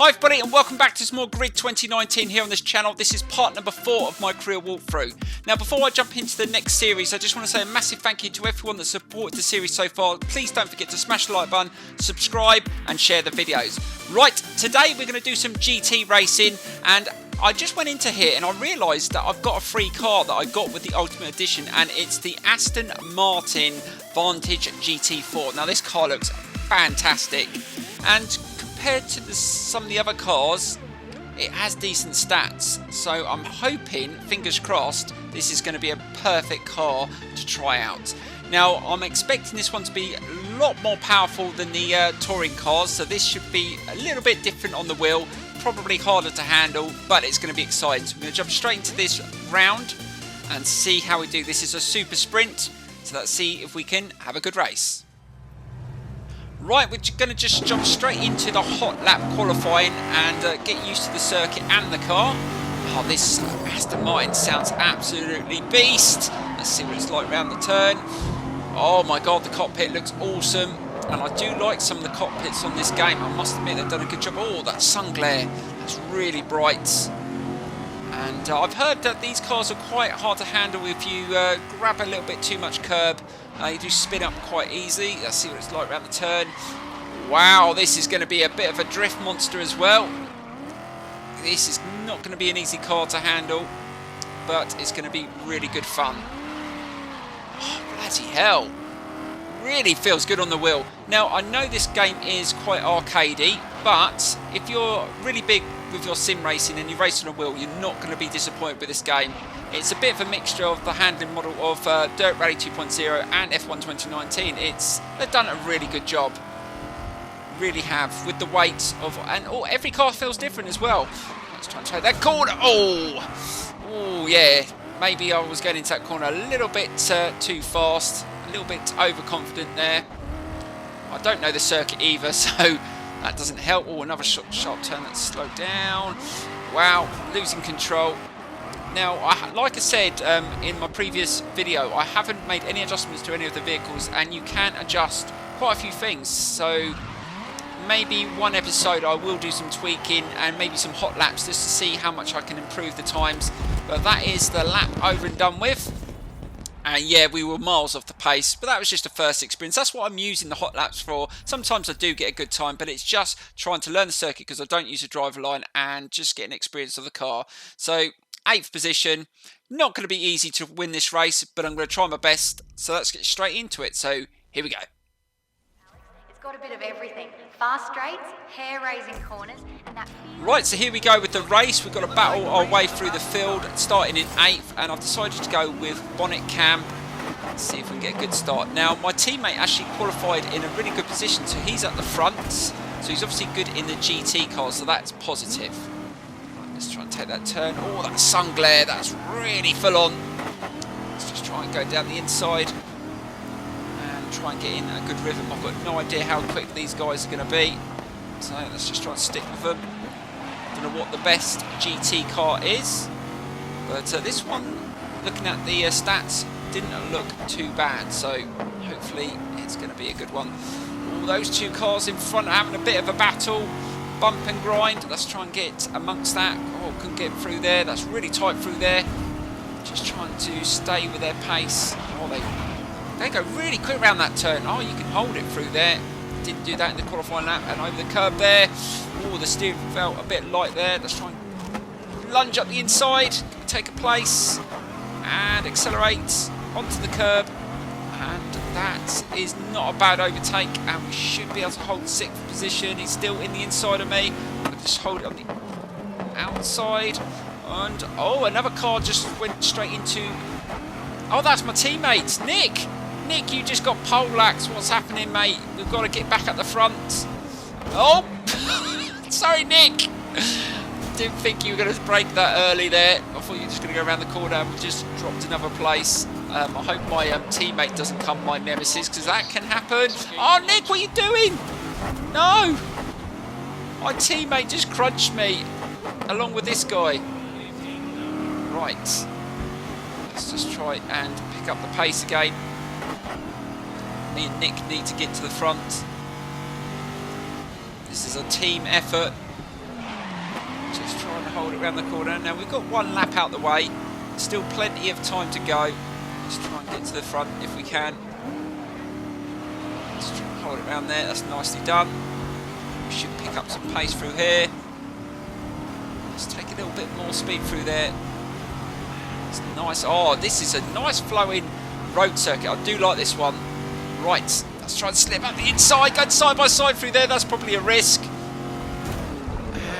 Hi everybody and welcome back to some more Grid 2019 here on this channel. This is part number 4 of my career walkthrough. Now before I jump into the next series, I just want to say a massive thank you to everyone that supported the series so far. Please don't forget to smash the like button, subscribe and share the videos. Right, today we're going to do some GT racing, and I just went into here and I realised that I've got a free car that I got with the Ultimate Edition, and it's the Aston Martin Vantage GT4. Now this car looks fantastic, and compared to some of the other cars, it has decent stats. So I'm hoping, fingers crossed, this is going to be a perfect car to try out. Now I'm expecting this one to be a lot more powerful than the touring cars, so this should be a little bit different on the wheel, probably harder to handle, but it's going to be exciting. So I'm going to jump straight into this round and see how we do. This is a super sprint, so let's see if we can have a good race. Right, we're going to just jump straight into the hot lap qualifying and get used to the circuit and the car. Oh, this Aston Martin sounds absolutely beast. Let's see what it's like around the turn. Oh my god, the cockpit looks awesome. And I do like some of the cockpits on this game. I must admit they've done a good job. Oh, that sun glare, that's really bright. And I've heard that these cars are quite hard to handle if you grab a little bit too much curb. You do spin up quite easy. Let's see what it's like around the turn. Wow, this is going to be a bit of a drift monster as well. This is not going to be an easy car to handle, but it's going to be really good fun. Oh, bloody hell. Really feels good on the wheel. Now, I know this game is quite arcadey, but if you're really big with your sim racing and you race on a wheel, you're not going to be disappointed with this game. It's a bit of a mixture of the handling model of Dirt Rally 2.0 and F1 2019. They've done a really good job. Really have, with the weight of, and every car feels different as well. Let's try and take that corner. Oh yeah. Maybe I was getting into that corner a little bit too fast, a little bit overconfident there. I don't know the circuit either, so that doesn't help. Oh, another sharp turn. Let's slow down. Wow, losing control. Now, like I said in my previous video, I haven't made any adjustments to any of the vehicles, and you can adjust quite a few things. So maybe one episode I will do some tweaking and maybe some hot laps just to see how much I can improve the times. But that is the lap over and done with. And yeah, we were miles off the pace, but that was just a first experience. That's what I'm using the hot laps for. Sometimes I do get a good time, but it's just trying to learn the circuit because I don't use a driver line and just get an experience of the car. So 8th position, not going to be easy to win this race, but I'm going to try my best. So let's get straight into it. So here we go. It's got a bit of everything. Fast straights, hair-raising corners, and that... Right, so here we go with the race. We've got to battle our way through the field, starting in 8th, and I've decided to go with Bonnet Cam. Let's see if we can get a good start. Now, my teammate actually qualified in a really good position, so he's at the front. So he's obviously good in the GT cars, so that's positive. Right, let's try and take that turn. Oh, that sun glare, that's really full on. Let's just try and go down the inside. Try and get in a good rhythm. I've got no idea how quick these guys are going to be, so let's just try and stick with them. Don't know what the best GT car is, but this one, looking at the stats, didn't look too bad, so hopefully it's going to be a good one. All those two cars in front are having a bit of a battle, bump and grind. Let's try and get amongst that. Oh, couldn't get through there. That's really tight through there. Just trying to stay with their pace. Oh, they go really quick around that turn. Oh, you can hold it through there. Didn't do that in the qualifying lap. And over the curb there. Oh, the steering felt a bit light there. Let's try and lunge up the inside. Take a place. And accelerate onto the curb. And that is not a bad overtake. And we should be able to hold 6th position. He's still in the inside of me. I'm going to just hold it on the outside. And, oh, another car just went straight into... Oh, that's my teammate, Nick. Nick, you just got pole-axed. What's happening, mate? We've got to get back at the front. Oh! Sorry, Nick. Didn't think you were going to break that early there. I thought you were just going to go around the corner and we just dropped another place. I hope my teammate doesn't come my nemesis, because that can happen. Oh, Nick, what are you doing? No! My teammate just crunched me, along with this guy. Right. Let's just try and pick up the pace again. Me and Nick need to get to the front. This is a team effort. Just trying to hold it around the corner. Now we've got one lap out the way. Still plenty of time to go. Let's try and get to the front if we can. Let's try and hold it around there. That's nicely done. We should pick up some pace through here. Let's take a little bit more speed through there. It's nice. Oh, this is a nice flowing road circuit. I do like this one. Right, let's try and slip up the inside. Going side by side through there. That's probably a risk.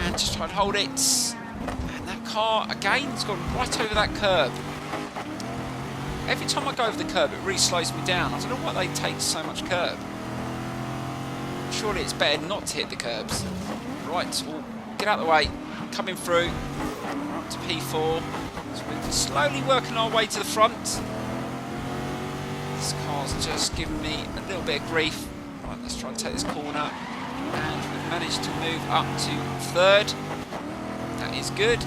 And just try and hold it. And that car, again, has gone right over that curb. Every time I go over the curb, it really slows me down. I don't know why they take so much curb. Surely it's better not to hit the curbs. Right, we'll get out of the way. Coming through. We're up to P4. So we're slowly working our way to the front. This car's just giving me a little bit of grief. Right, let's try and take this corner. And we've managed to move up to third. That is good.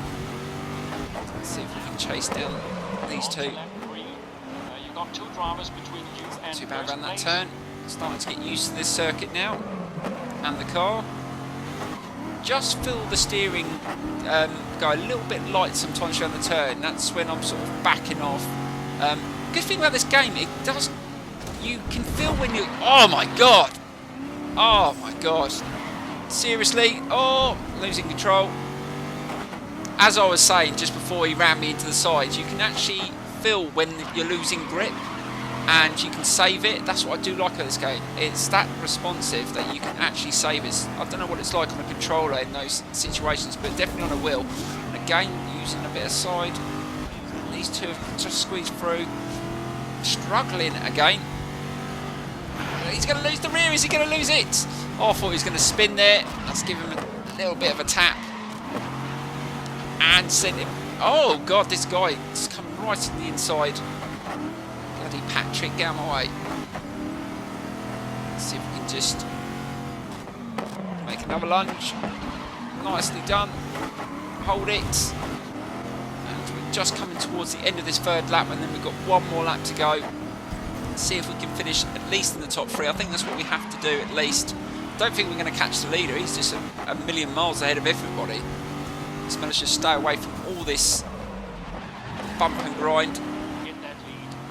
Let's see if we can chase down these two. You've got two drivers between you and too bad around that turn. Starting to get used to this circuit now. And the car. Just feel the steering go a little bit light sometimes around the turn. That's when I'm sort of backing off. Good thing about this game, it does. You can feel when you. Oh my god! Oh my god! Seriously? Oh, losing control. As I was saying just before he ran me into the side, you can actually feel when you're losing grip, and you can save it. That's what I do like about this game. It's that responsive that you can actually save it. I don't know what it's like on a controller in those situations, but definitely on a wheel. And again, using a bit of side. These two have just squeezed through. Struggling again. He's going to lose the rear. Is he going to lose it? Oh, I thought he was going to spin there. Let's give him a little bit of a tap. And send him. Oh, God, this guy is coming right in the inside. Bloody Patrick, get out of my way. Let's see if we can just make another lunge. Nicely done. Hold it. Just coming towards the end of this third lap, and then we've got one more lap to go. Let's see if we can finish at least in the top three. I think that's what we have to do at least. Don't think we're going to catch the leader. He's just a million miles ahead of everybody. He's managed to stay away from all this bump and grind.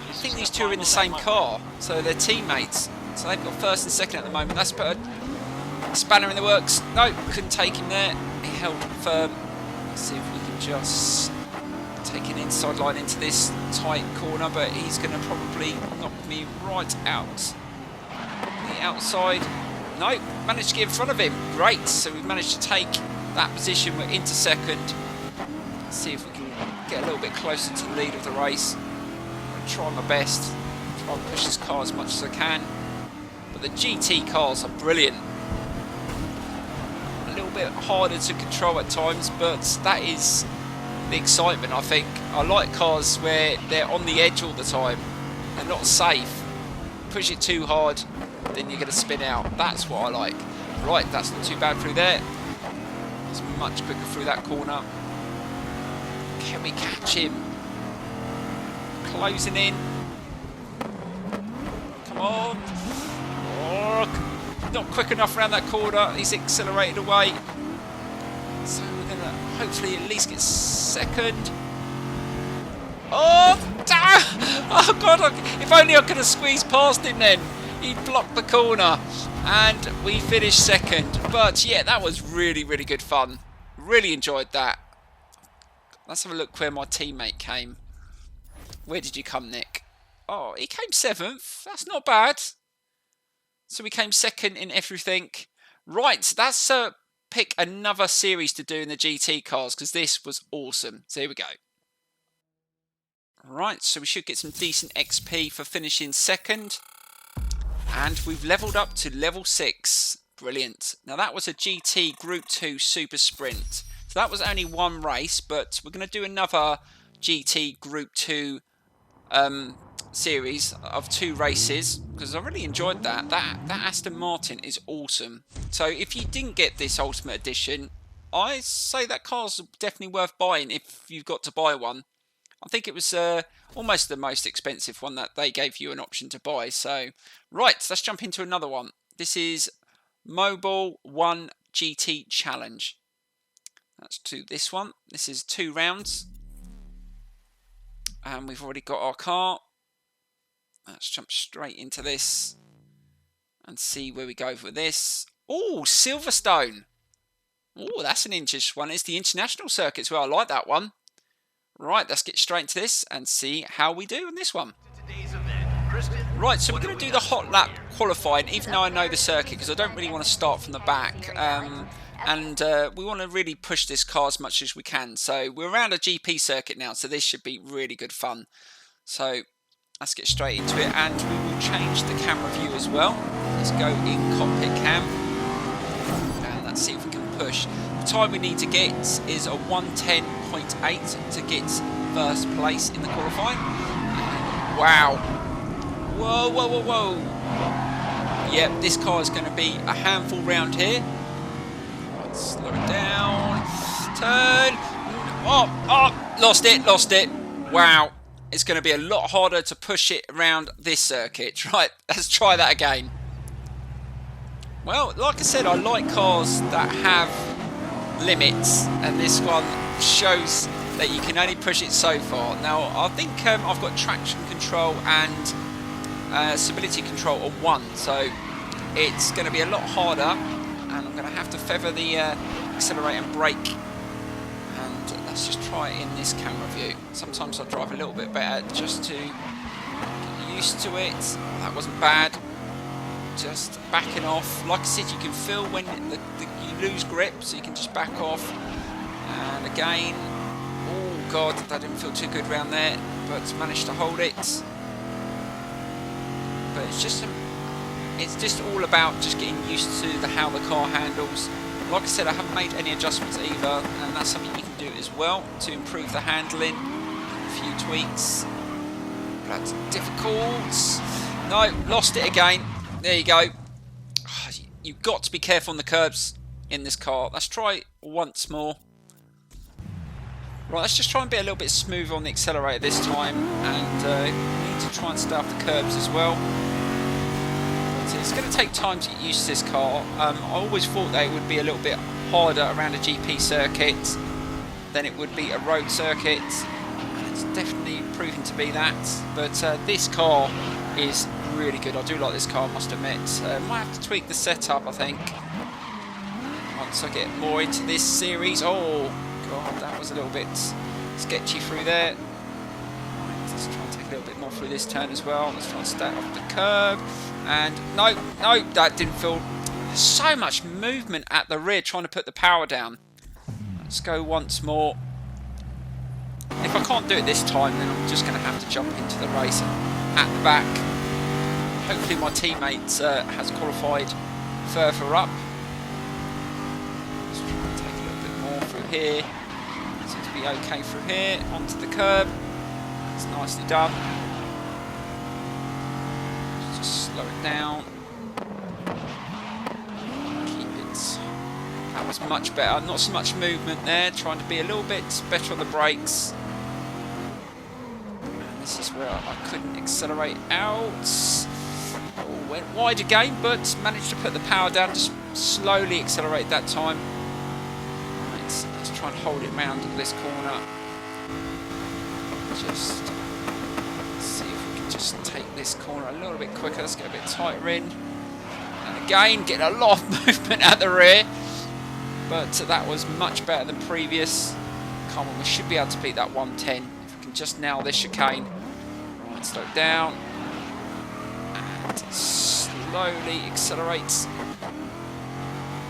I think these two are in the same car, so they're teammates. So they've got first and second at the moment. That's put a spanner in the works. No, couldn't take him there. He held firm. Let's see if we can just take an inside line into this tight corner, but he's going to probably knock me right out. The outside. No, managed to get in front of him. Great. So we've managed to take that position. We're into second. Let's see if we can get a little bit closer to the lead of the race. I'm going to try my best. Try and push this car as much as I can. But the GT cars are brilliant. A little bit harder to control at times, but that is the excitement, I think. I like cars where they're on the edge all the time. They're not safe. Push it too hard, then you're going to spin out. That's what I like. Right, that's not too bad through there. It's much quicker through that corner. Can we catch him? Closing in. Come on. Oh, not quick enough around that corner. He's accelerated away. So we're going to hopefully at least get second. Oh, oh God, if only I could have squeezed past him then. He blocked the corner and we finished second. But yeah, that was really, really good fun. Really enjoyed that. Let's have a look where my teammate came. Where did you come, Nick? Oh, he came 7th. That's not bad. So we came second in everything. Right, that's pick another series to do in the GT cars because this was awesome. So here we go. Right, so we should get some decent XP for finishing second. And we've leveled up to level 6. Brilliant. Now that was a GT Group 2 Super Sprint. So that was only one race, but we're going to do another GT Group 2 series of 2 races because I really enjoyed that. That Aston Martin is awesome. So if you didn't get this Ultimate Edition, I say that car's definitely worth buying if you've got to buy one. I think it was almost the most expensive one that they gave you an option to buy. So, right, let's jump into another one. This is Mobile 1 GT Challenge. Let's do this one. This is 2 rounds. And we've already got our car. Let's jump straight into this and see where we go with this. Oh, Silverstone. Oh, that's an interesting one. It's the international circuit as well. I like that one. Right, let's get straight into this and see how we do on this one. Right, so we're going to do the hot lap qualifying, even though I know the circuit, because I don't really want to start from the back. We want to really push this car as much as we can. So we're around a GP circuit now, so this should be really good fun. So let's get straight into it, and we will change the camera view as well. Let's go in cockpit cam, and let's see if we can push. The time we need to get is a 1:10.8 to get first place in the qualifying. Wow. Whoa, whoa, whoa, whoa. Yep, this car is going to be a handful round here. Let's slow it down. Turn. Oh, lost it. Wow. It's going to be a lot harder to push it around this circuit. Right, let's try that again. Well, like I said, I like cars that have limits, and this one shows that you can only push it so far. Now, I think I've got traction control and stability control on 1, so it's going to be a lot harder, and I'm going to have to feather the accelerate and brake. And let's just try it in this camera view. Sometimes I drive a little bit better just to get used to it. That wasn't bad. Just backing off. Like I said, you can feel when you lose grip, so you can just back off. And again, oh god, that didn't feel too good around there, but managed to hold it. But it's just all about just getting used to how the car handles. Like I said, I haven't made any adjustments either, and that's something you can do as well to improve the handling. A few tweaks. That's difficult. No, lost it again. There you go. You've got to be careful on the curbs in this car. Let's try once more. Right, let's just try and be a little bit smoother on the accelerator this time, and we need to try and stay off the curbs as well. But it's going to take time to get used to this car. I always thought that it would be a little bit harder around a GP circuit than it would be a road circuit, and it's definitely proven to be that. But this car is really good. I do like this car, I must admit. Might have to tweak the setup, I think, once I get more into this series. Oh god, that was a little bit sketchy through there. Right, let's try and take a little bit more through this turn as well. Let's try and stay off the curb. And no, that didn't feel. There's so much movement at the rear trying to put the power down. Let's go once more. If I can't do it this time, then I'm just going to have to jump into the race at the back. Hopefully my teammate has qualified further up. Let's try and take a little bit more through here. Seems to be okay through here. Onto the curb. That's nicely done. Let's just slow it down. Keep it. That was much better. Not so much movement there. Trying to be a little bit better on the brakes. And this is where I couldn't accelerate out. Went wide again, but managed to put the power down, just slowly accelerate that time. Right, let's try and hold it round this corner. Just see if we can just take this corner a little bit quicker. Let's get a bit tighter in. And again, getting a lot of movement at the rear. But that was much better than previous. Come on, we should be able to beat that 110. If we can just nail this chicane. Right, slow it down. Slowly accelerates.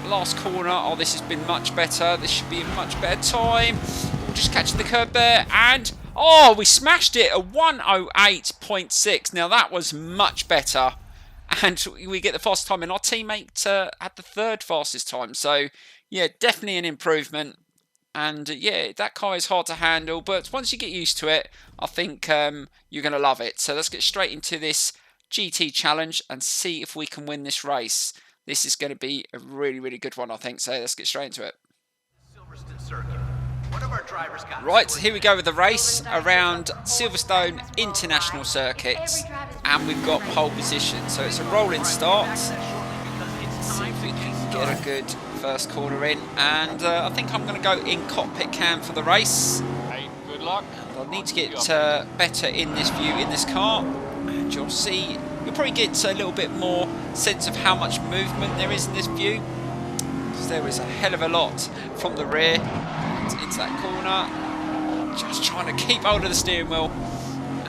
Last corner. Oh, this has been much better. This should be a much better time. We'll just catch the curb there, and oh, we smashed it. A 1:08.6. Now that was much better, and we get the fastest time. And our teammate had the 3rd fastest time. So yeah, definitely an improvement. And yeah, that car is hard to handle, but once you get used to it, I think you're going to love it. So let's get straight into this GT challenge and see if we can win this race. This is going to be a really, really good one, I think. So let's get straight into it. Right, here we go with the race around Silverstone International Circuit, and we've got pole position. So it's a rolling start. Let's see if we can get a good first corner in, and I think I'm going to go in cockpit cam for the race. Hey, good luck. I'll need to get better in this view in this car, and you'll see, you'll probably get a little bit more sense of how much movement there is in this view, because there is a hell of a lot from the rear into that corner. Just trying to keep hold of the steering wheel,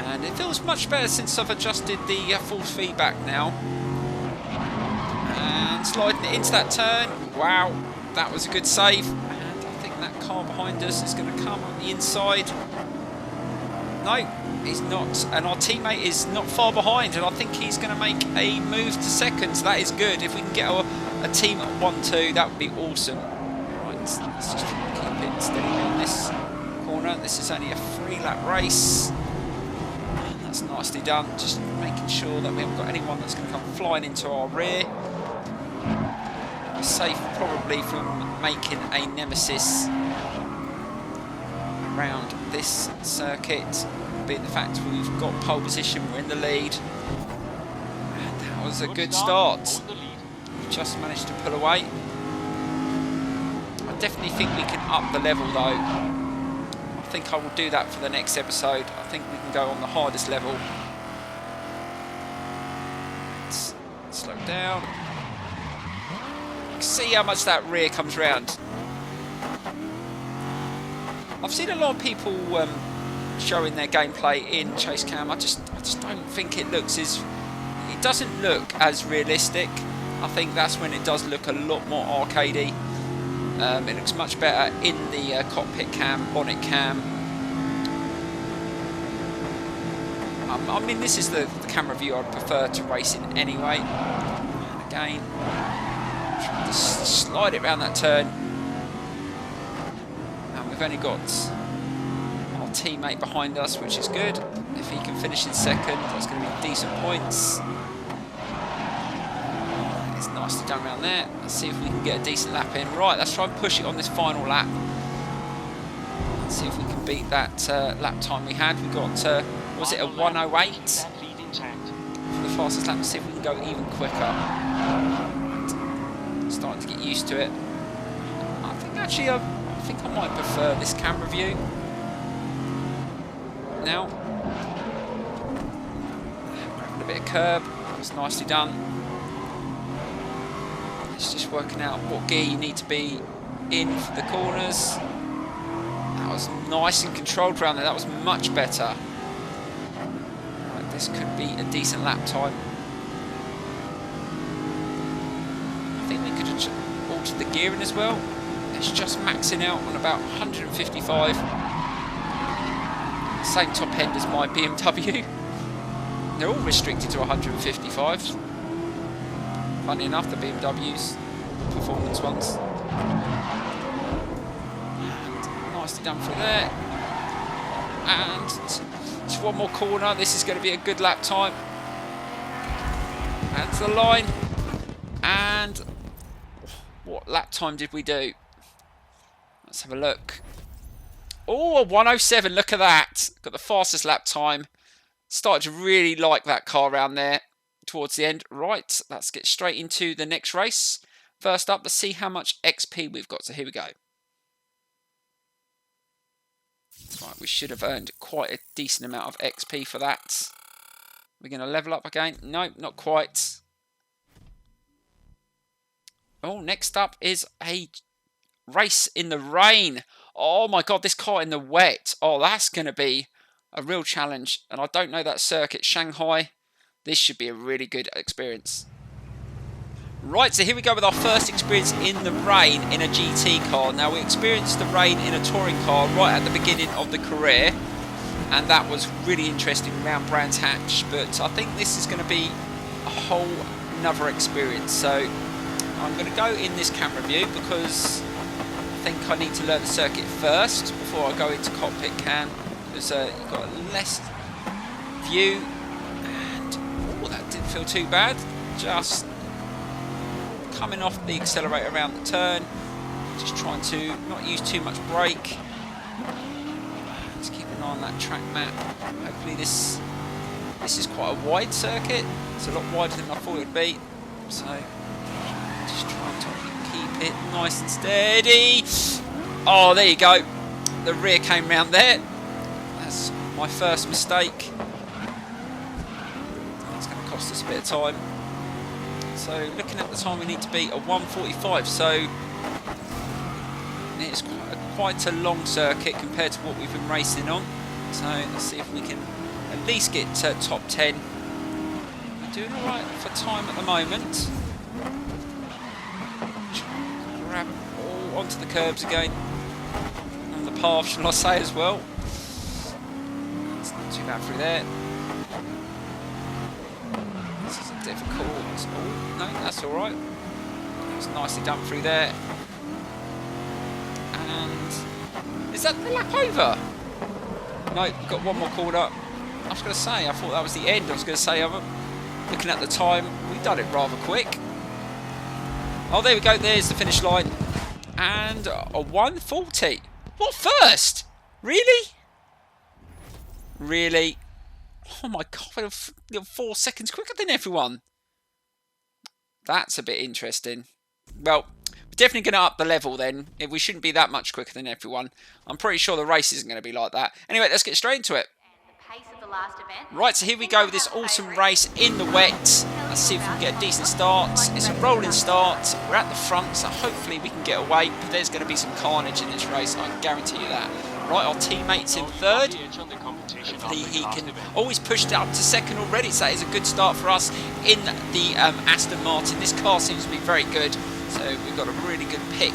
and it feels much better since I've adjusted the force feedback now. And sliding it into that turn. Wow, that was a good save. And I think that car behind us is going to come on the inside. No, he's not. And our teammate is not far behind, and I think he's going to make a move to second. So that is good. If we can get a team at 1-2, that would be awesome. Right, let's just keep it steady on this corner. This is only a 3-lap race. That's nicely done. Just making sure that we haven't got anyone that's going to come flying into our rear. We're safe probably from making a nemesis around this circuit, being the fact we've got pole position, we're in the lead. And that was a good start. We just managed to pull away. I definitely think we can up the level though. I think I will do that for the next episode. I think we can go on the hardest level. Let's slow down. See how much that rear comes round. I've seen a lot of people showing their gameplay in chase cam. I just don't think it doesn't look as realistic. I think that's when it does look a lot more arcadey. It looks much better in the cockpit cam, bonnet cam. I mean, this is the camera view I'd prefer to race in anyway. And again, trying to slide it around that turn. And we've only got our teammate behind us, which is good. If he can finish in second, that's going to be decent points. It's nicely done around there. Let's see if we can get a decent lap in. Right, let's try and push it on this final lap. Let's see if we can beat that lap time we had. We got, was it a 1:08 for the fastest lap? Let's see if we can go even quicker. Starting to get used to it. I think actually I think I might prefer this camera view now. Grabbing a bit of curb. That was nicely done. It's just working out what gear you need to be in for the corners. That was nice and controlled around there. That was much better. Right, this could be a decent lap time. I think we could have altered the gearing as well. It's just maxing out on about 155. Same top end as my BMW. They're all restricted to 155. Funny enough, the BMWs, the performance ones. And nicely done through there. And just one more corner. This is going to be a good lap time. And to the line. And what lap time did we do? Let's have a look. Oh, a 1:07. Look at that. Got the fastest lap time. Started to really like that car around there towards the end. Right, let's get straight into the next race. First up, let's see how much XP we've got. So here we go. Right, we should have earned quite a decent amount of XP for that. We're going to level up again. Nope, not quite. Oh, next up is a race in the rain. Oh my god, this car in the wet. Oh, that's going to be a real challenge. And I don't know that circuit, Shanghai. This should be a really good experience. Right, so here we go with our first experience in the rain in a GT car. Now, we experienced the rain in a touring car right at the beginning of the career. And that was really interesting around Brands Hatch. But I think this is going to be a whole another experience. So I'm going to go in this camera view because I think I need to learn the circuit first before I go into cockpit cam. Because you've got a less view. And oh, that didn't feel too bad. Just coming off the accelerator around the turn. Just trying to not use too much brake. Just keep an eye on that track map. Hopefully this is quite a wide circuit. It's a lot wider than I thought it would be. So just trying to keep Keep it nice and steady. Oh, there you go. The rear came round there. That's my first mistake. That's going to cost us a bit of time. So looking at the time, we need to beat a 1:45. So it's quite a long circuit compared to what we've been racing on. So let's see if we can at least get top 10. We're doing all right for time at the moment. Grab all onto the curbs again. On the path, shall I say, as well. It's not too bad through there. This is a difficult. Oh, no, that's all right. It's nicely done through there. And is that the lap over? No, we've got one more corner. I was going to say, I thought that was the end. I was going to say, looking at the time, we've done it rather quick. Oh, there we go. There's the finish line. And a 1:40. What, first? Really? Really? Oh my God, we're 4 seconds quicker than everyone. That's a bit interesting. Well, we're definitely going to up the level then. We shouldn't be that much quicker than everyone. I'm pretty sure the race isn't going to be like that. Anyway, let's get straight into it. Right, so here we go with this awesome race in the wet. Let's see if we can get a decent start. It's a rolling start. We're at the front, so hopefully we can get away. But there's going to be some carnage in this race, I can guarantee you that. Right, our teammate's in third. Hopefully he can always push it up to second already, so that is a good start for us in the Aston Martin. This car seems to be very good, so we've got a really good pick.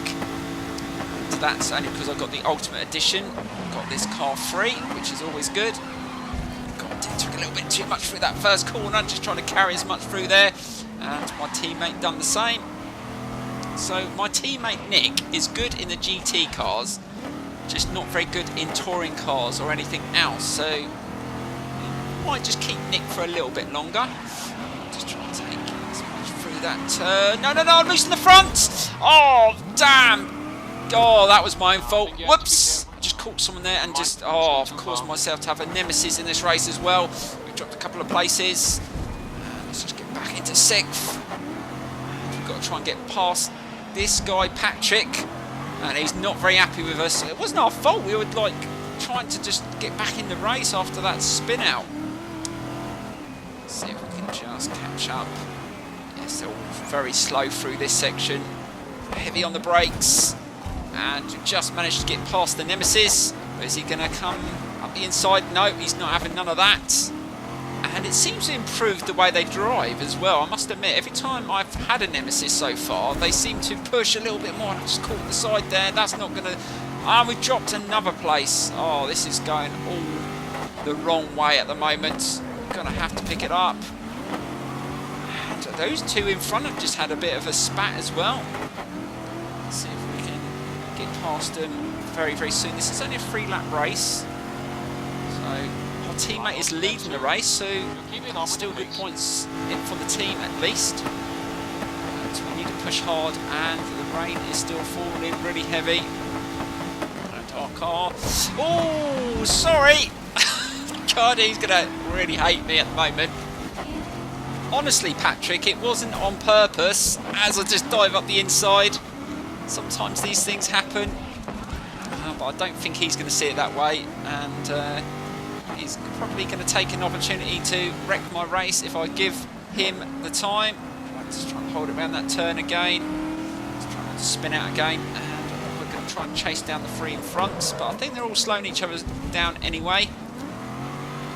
So that's only because I've got the Ultimate Edition. Got this car free, which is always good. Took a little bit too much through that first corner, just trying to carry as much through there, and my teammate done the same. So my teammate Nick is good in the GT cars, just not very good in touring cars or anything else, so we might just keep Nick for a little bit longer. Just trying to take as much through that turn. No, I'm losing the front. Oh, damn. Oh, that was my own fault. Whoops. Just caught someone there and just, I've caused myself to have a nemesis in this race as well. We've dropped a couple of places. Let's just get back into sixth. We've got to try and get past this guy, Patrick. And he's not very happy with us. It wasn't our fault. We were like trying to just get back in the race after that spin out. Let's see if we can just catch up. Yes, they're all very slow through this section. Heavy on the brakes. And we just managed to get past the nemesis. Is he going to come up the inside? No, he's not having none of that. And it seems to improve the way they drive as well. I must admit, every time I've had a nemesis so far, they seem to push a little bit more. I've just caught the side there. That's not going to... we've dropped another place. Oh, this is going all the wrong way at the moment. Going to have to pick it up. And those two in front have just had a bit of a spat as well. Let's see if we can get past them very, very soon. This is only a 3-lap race. So our teammate is leading the race, so still good points in for the team at least. So we need to push hard, and the rain is still falling really heavy. And our car... Oh, sorry! God, he's going to really hate me at the moment. Honestly, Patrick, it wasn't on purpose, as I just dive up the inside. Sometimes these things happen, but I don't think he's going to see it that way, and he's probably going to take an opportunity to wreck my race if I give him the time. I'm just trying to hold it around that turn again. Just trying to spin out again, and we're going to try and chase down the three in front, but I think they're all slowing each other down anyway.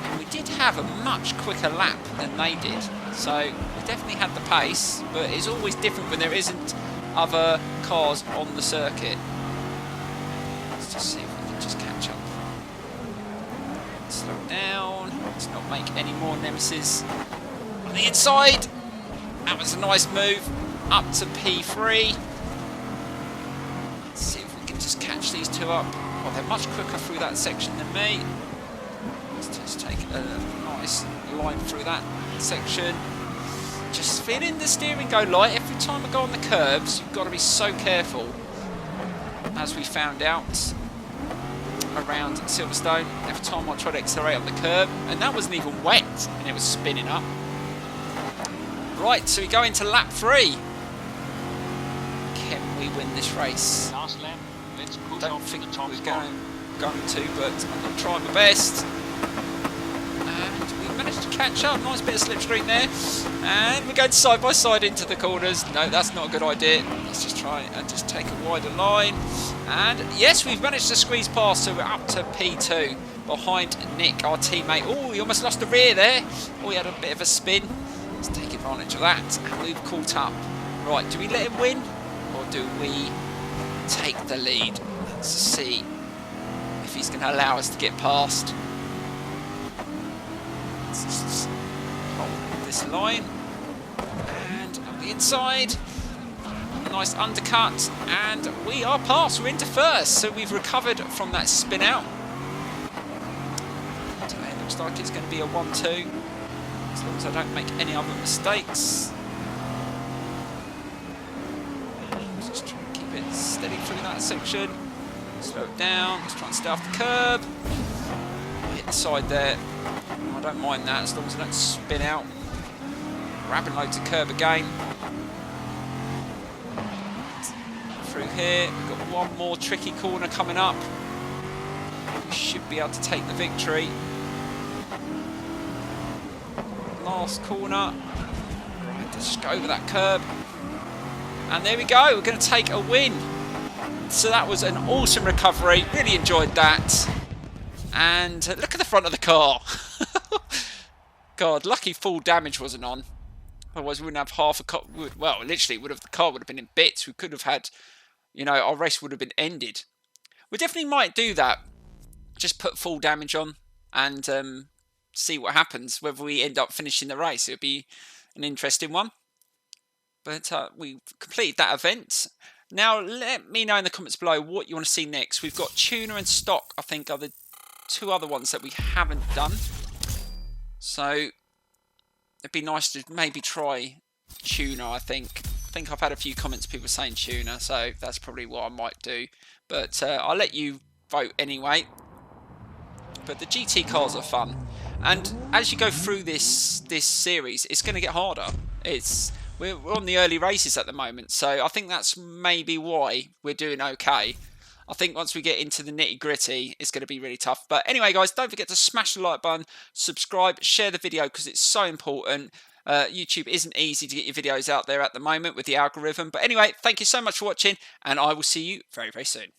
And we did have a much quicker lap than they did, so we definitely had the pace, but it's always different when there isn't other cars on the circuit. Let's just see if we can just catch up. Slow down. Let's not make any more nemesis on the inside. That was a nice move. Up to P3. Let's see if we can just catch these two up. Well, they're much quicker through that section than me. Let's just take a nice line through that section. Just feeling the steering go light. Every time I go on the curbs, you've got to be so careful, as we found out around Silverstone. Every time I try to accelerate on the curb, and that wasn't even wet, and it was spinning up. Right, so we go into lap 3. can we win this race? Last lap. Let's push Don't off to think the top we're spot. going to, but I'm going to try my best. And we managed to catch up. Nice bit of slipstream there. And we're going side by side into the corners. No, that's not a good idea. Let's just try and just take a wider line. And yes, we've managed to squeeze past, so we're up to P2 behind Nick, our teammate. Oh, he almost lost the rear there. Oh, he had a bit of a spin. Let's take advantage of that. And we've caught up. Right, do we let him win? Or do we take the lead? Let's see if he's going to allow us to get past. Let's just hold this line. And on the inside. Nice undercut, and we are past. We're into first, so we've recovered from that spin out. So it looks like it's going to be a 1-2, as long as I don't make any other mistakes. Just try and keep it steady through that section. Slow it down. Let's try and stay off the curb. Hit the side there. I don't mind that as long as I don't spin out. Grabbing loads of curb again. Through here, we've got one more tricky corner coming up. We should be able to take the victory. Last corner. Right, let's just go over that curb. And there we go, we're going to take a win. So that was an awesome recovery, really enjoyed that. And look at the front of the car. God, lucky full damage wasn't on. Otherwise we wouldn't have half a car. Well, literally, the car would have been in bits. We could have had, you know, our race would have been ended. We definitely might do that. Just put full damage on and see what happens. Whether we end up finishing the race, it'll be an interesting one. But we completed that event. Now let me know in the comments below what you want to see next. We've got tuner and stock, I think, are the two other ones that we haven't done. So it'd be nice to maybe try tuner, I think. I think I've had a few comments, people saying tuner, so that's probably what I might do. But I'll let you vote anyway. But the GT cars are fun. And as you go through this series, it's going to get harder. We're on the early races at the moment, so I think that's maybe why we're doing okay. I think once we get into the nitty gritty, it's going to be really tough. But anyway, guys, don't forget to smash the like button, subscribe, share the video because it's so important. YouTube isn't easy to get your videos out there at the moment with the algorithm. But anyway, thank you so much for watching, and I will see you very, very soon.